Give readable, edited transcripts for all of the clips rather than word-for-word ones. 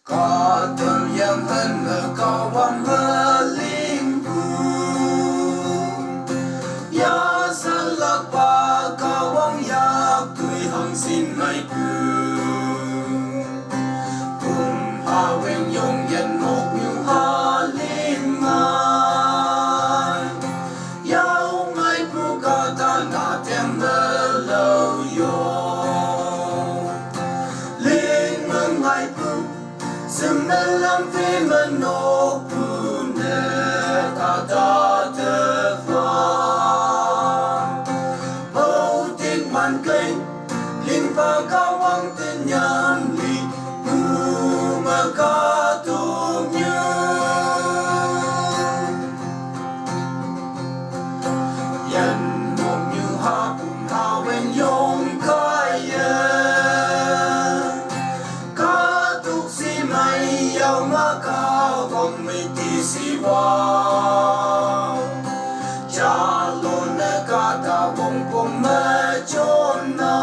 có từng yang hơn ở có vòng mơ linh hồn ya sa lạc ba có vòng ya tuổi hằng xin ngày cùng cùng hà quen dùng dân một nhiều hà linh mai yao ngày bu ca ta na tem mơ lâu yo linh mừng ngày bu sừng nên làm phim mình nô nè ta ta thơ vang bầu tiếng màn cây linh và cao vang tên nhàn lì mà ca tu như dân một như ha cùng ha bên yong khai yao ma cao con mi ti si wa cha lo na ka ta bong bong ma chon na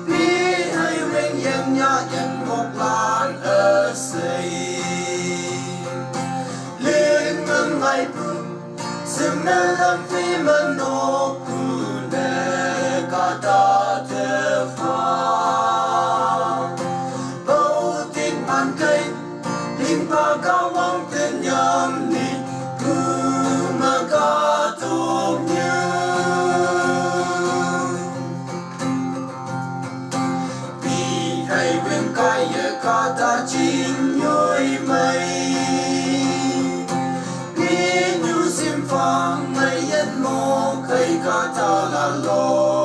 bi hai wen yen ya yen mok lan ở sei lên ngân ngày bu sừng na lam phi man no ku ne ka ta te fa cây linh pa cao vang tên nhầm ni mà ca tu như vì hay bên cái ca ta chín nhoi mây vì như sim phang mây yên mô cây ca ta là lô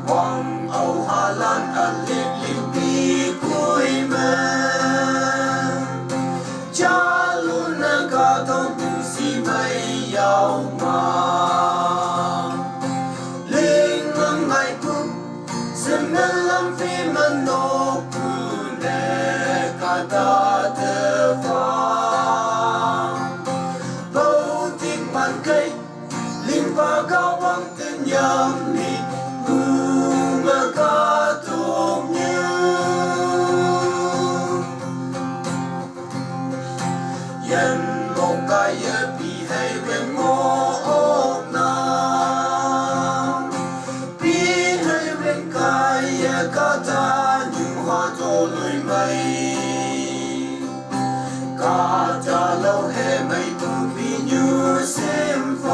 hoàng âu hà lan ở liệp liệp bi cuối mơ cha luôn na ca thông tu si mây yao ma linh ngân ngày bu sừng nên làm phim mình nô bu nè ca ta thơ vang bầu tiếng màn cây linh và cao vang tên nhầm